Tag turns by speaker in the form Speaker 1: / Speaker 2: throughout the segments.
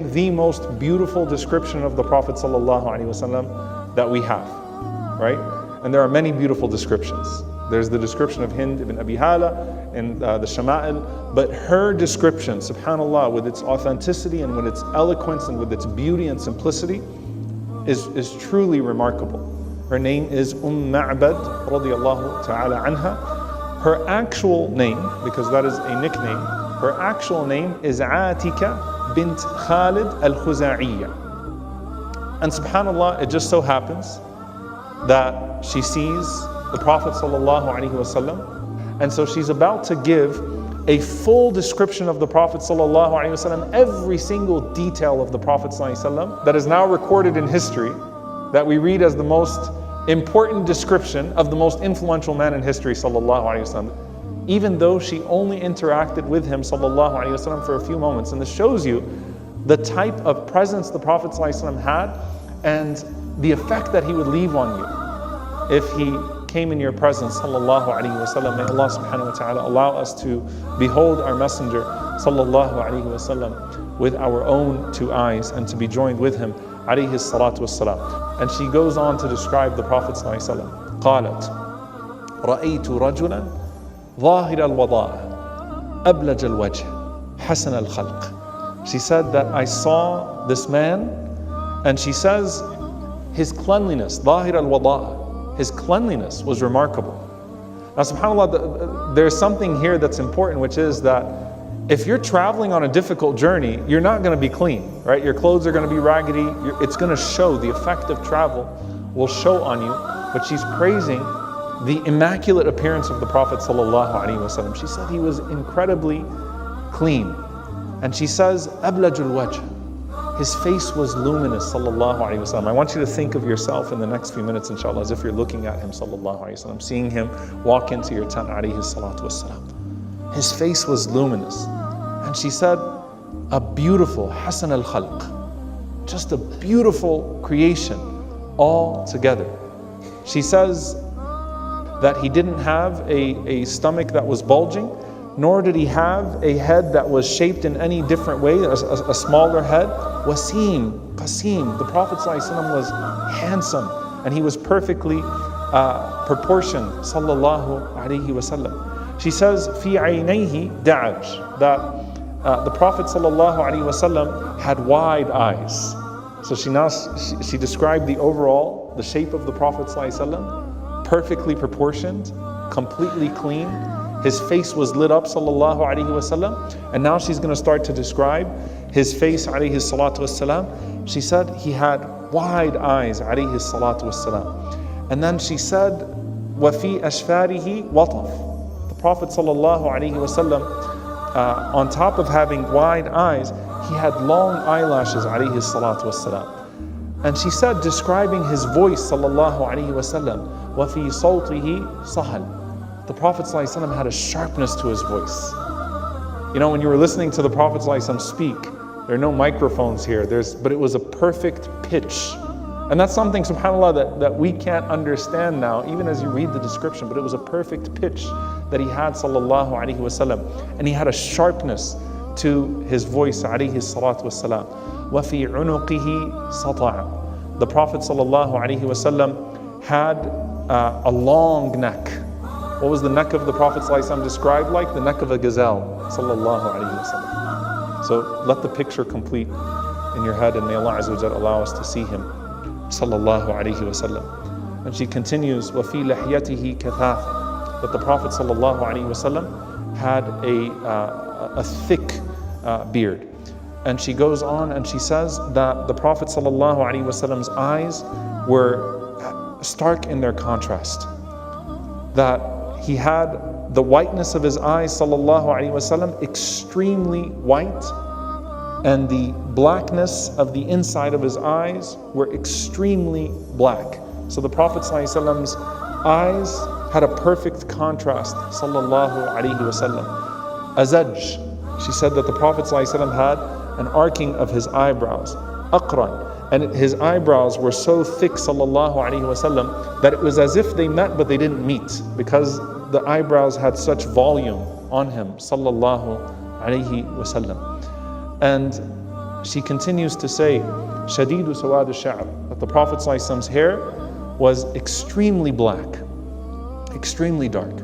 Speaker 1: the most beautiful description of the Prophet ﷺ that we have, right? And there are many beautiful descriptions. There's the description of Hind ibn Abi Hala in the Shama'il, but her description, subhanAllah, with its authenticity and with its eloquence and with its beauty and simplicity is truly remarkable. Her name is Ma'bad radiyallahu ta'ala anha. Her actual name, because that is a nickname, her actual name is Atika bint Khalid al-Khuza'iyya. And subhanAllah, it just so happens that she sees the Prophet sallallahu alaihi wasallam, and so she's about to give a full description of the Prophet sallallahu alaihi wasallam, every single detail of the Prophet sallallahu alaihi wasallam that is now recorded in history, that we read as the most important description of the most influential man in history sallallahu alaihi wasallam, even though she only interacted with him sallallahu alaihi wasallam for a few moments. And this shows you the type of presence the Prophet sallallahu alaihi wasallam had and the effect that he would leave on you if he came in your presence sallallahu alaihi wasallam. May Allah subhanahu wa ta'ala allow us to behold our messenger sallallahu alaihi wasallam with our own two eyes and to be joined with him alayhi salatu wassalam. And she goes on to describe the Prophet sallallahu alaihi wasallam. قالت رأيت رجلا ظاهر الوضاء أبلج الوجه حسن الخلق. She said that I saw this man, and she says his cleanliness, ظاهر الوضاء, his cleanliness was remarkable. Now subhanAllah, there's something here that's important, which is that if you're traveling on a difficult journey, you're not going to be clean, right? Your clothes are going to be raggedy. It's going to show, the effect of travel will show on you. But she's praising the immaculate appearance of the Prophet sallallahu alaihi wasallam. She said he was incredibly clean. And she says, أبلج الوجه, his face was luminous sallallahu alaihi wasallam. I want you to think of yourself in the next few minutes, inshallah, as if you're looking at him sallallahu alaihi wasallam, seeing him walk into your tent alayhi salatu wassalam. His face was luminous. And she said, a beautiful, hasan al-khalq, just a beautiful creation all together. She says that he didn't have a stomach that was bulging, nor did he have a head that was shaped in any different way, a smaller head. Wasim, Qasim, the Prophet ﷺ was handsome, and he was perfectly proportioned, sallallahu alaihi wasallam. She says, fi aynayhi da'aj, that the Prophet ﷺ had wide eyes. So she described the shape of the Prophet ﷺ, perfectly proportioned, completely clean. His face was lit up sallallahu alaihi wasallam, and now she's going to start to describe his face alayhi salatu wassalam. She said he had wide eyes alayhi salatu wassalam. And then she said, وَفِي أَشْفَارِهِ وَطَفْ. The Prophet sallallahu alaihi wasallam, on top of having wide eyes, he had long eyelashes alayhi salatu wassalam. And she said, describing his voice sallallahu alaihi wasallam, وَفِي صَوْتِهِ صَهَلْ. The Prophet ﷺ had a sharpness to his voice. You know, when you were listening to the Prophet ﷺ speak, there are no microphones here, but it was a perfect pitch. And that's something, subhanAllah, that we can't understand now, even as you read the description, but it was a perfect pitch that he had, sallallahu alaihi wasallam. And he had a sharpness to his voice, alayhi salatu wassalam. وَفِي عُنُقِهِ سَطَعًا. The Prophet sallallahu alaihi wasallam had a long neck. What was the neck of the Prophet ﷺ described like? The neck of a gazelle, sallallahu alaihi wasallam. So let the picture complete in your head, and may Allah Azza wa Jalla allow us to see him, sallallahu alaihi wasallam. And she continues, وَفِي لَحْيَتِهِ كَثَافًا. That the Prophet sallallahu alaihi wasallam had a thick beard. And she goes on and she says that the Prophet sallallahu alaihi wasallam's eyes were stark in their contrast. That he had the whiteness of his eyes, sallallahu alaihi wasallam, extremely white, and the blackness of the inside of his eyes were extremely black. So the Prophet sallallahu alaihi wasallam's eyes had a perfect contrast, sallallahu alaihi wasallam. Azaj, she said that the Prophet sallallahu alaihi wasallam had an arcing of his eyebrows. Aqran, and his eyebrows were so thick, sallallahu alaihi wasallam, that it was as if they met but they didn't meet, because the eyebrows had such volume on him, sallallahu alaihi wasallam. And she continues to say, Shadidu sawad al-sha'r, that the Prophet ﷺ's hair was extremely black, extremely dark.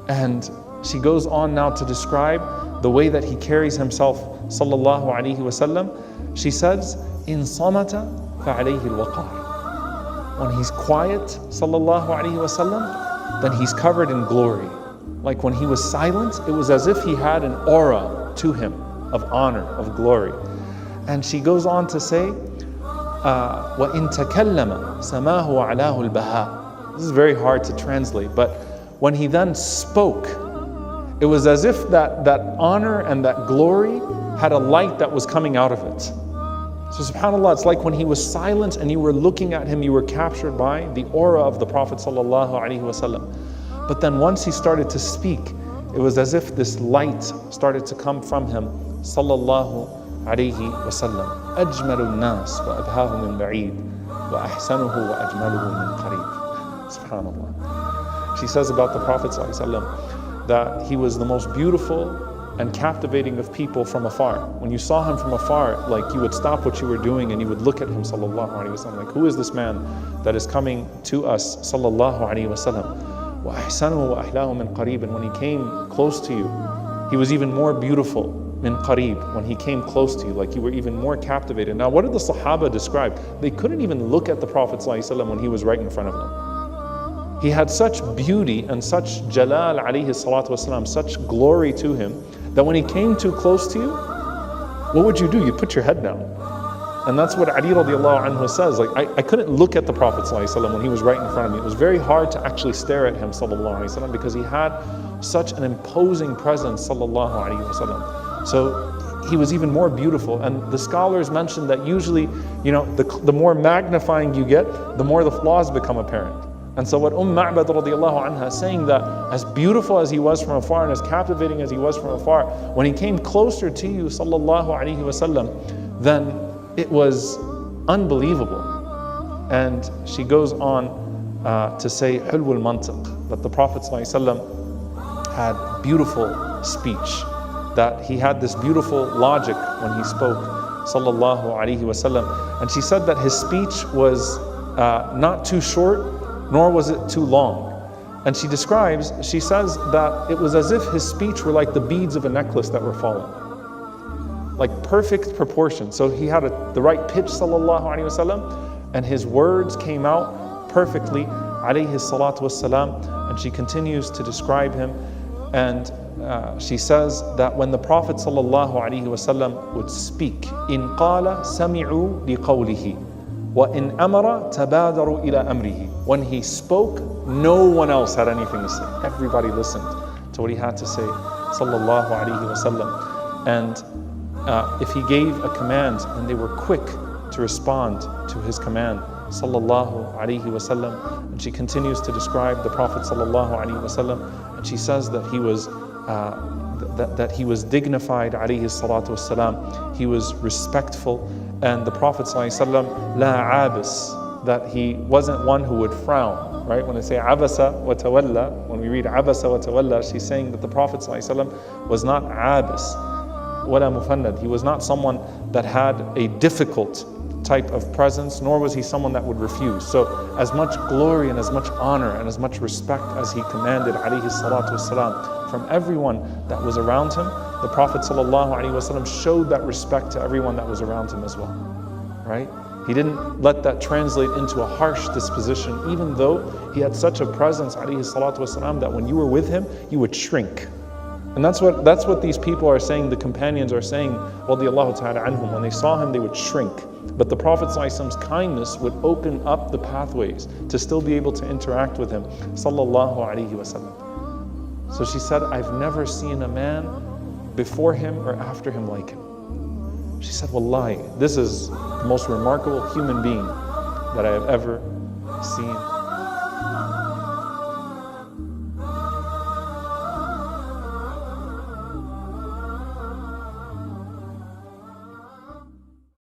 Speaker 1: And she goes on now to describe the way that he carries himself, sallallahu alaihi wasallam. She says, in samata fa'alayhi al-waqar. When he's quiet, sallallahu alaihi wasallam, then he's covered in glory. Like when he was silent, it was as if he had an aura to him of honor, of glory. And she goes on to say, وَإِن تَكَلَّمَ سَمَاهُ وَعَلَاهُ الْبَهَاءُ. This is very hard to translate, but when he then spoke, it was as if that honor and that glory had a light that was coming out of it. So subhanAllah, it's like when he was silent and you were looking at him, you were captured by the aura of the Prophet sallallahu alaihi wasallam. But then once he started to speak, it was as if this light started to come from him, sallallahu alaihi wasallam. أجمل الناس وأبهاه من بعيد وأحسنه وأجمله من قريب. Subhanallah. She says about the Prophet sallallahu alaihi wasallam that he was the most beautiful and captivating of people from afar. When you saw him from afar, like you would stop what you were doing and you would look at him sallallahu alaihi wasallam, like who is this man that is coming to us sallallahu alaihi wasallam. وَأَحْسَنُهُ وَأَحْلَاهُ مِنْ قَرِيبٍ. When he came close to you, he was even more beautiful. Min qareeb, when he came close to you, like you were even more captivated. Now, what did the Sahaba describe? They couldn't even look at the Prophet ﷺ when he was right in front of them. He had such beauty and such jalal alayhi salatu wasalam, such glory to him, that when he came too close to you, what would you do? You put your head down. And that's what Ali radiallahu anhu says. Like, I couldn't look at the Prophet ﷺ when he was right in front of me. It was very hard to actually stare at him sallallahu alayhi wasallam, because he had such an imposing presence sallallahu alayhi wasallam. So he was even more beautiful. And the scholars mentioned that usually, the more magnifying you get, the more the flaws become apparent. And so what Ma'bad radiallahu anha is saying, that as beautiful as he was from afar and as captivating as he was from afar, when he came closer to you, sallallahu alaihi wasallam, then it was unbelievable. And she goes on to say, Hulwul Mantiq, that the Prophet sallallahu alaihi wasallam had beautiful speech, that he had this beautiful logic when he spoke, sallallahu alaihi wasallam. And she said that his speech was not too short, nor was it too long. And she says that it was as if his speech were like the beads of a necklace that were falling, like perfect proportion. So he had the right pitch, sallallahu alaihi wasallam, and his words came out perfectly, alayhi salatu wassalam. And she continues to describe him, and she says that when the Prophet sallallahu alaihi wasallam would speak, in qala sami'u liqawlihi wa in amara tabadaru ila amrihi. When he spoke, no one else had anything to say. Everybody listened to what he had to say, sallallahu alaihi wasallam. And if he gave a command, then they were quick to respond to his command, sallallahu alaihi wasallam. And she continues to describe the Prophet sallallahu alaihi wasallam, and she says that he was dignified, alayhi salatu wassalam. He was respectful, and the Prophet sallallahu alaihi wasallam, la abis, that he wasn't one who would frown. Right? When they say abasa wa tawalla, when we read abasa wa tawalla, she's saying that the Prophet sallallahu alaihi wasallam was not abis wala mufannad. He was not someone that had a difficult type of presence, nor was he someone that would refuse. So as much glory and as much honor and as much respect as he commanded, alayhi salatu wassalam, from everyone that was around him, the Prophet sallallahu alaihi wasallam showed that respect to everyone that was around him as well. Right? He didn't let that translate into a harsh disposition, even though he had such a presence, alayhi salatu wassalam, that when you were with him, you would shrink. And that's what these people are saying, the companions are saying, radiyallahu ta'ala anhum, when they saw him, they would shrink. But the Prophet ﷺ's kindness would open up the pathways to still be able to interact with him, sallallahu alaihi wasallam. So she said, I've never seen a man before him or after him like him. She said, wallahi, this is the most remarkable human being that I have ever seen.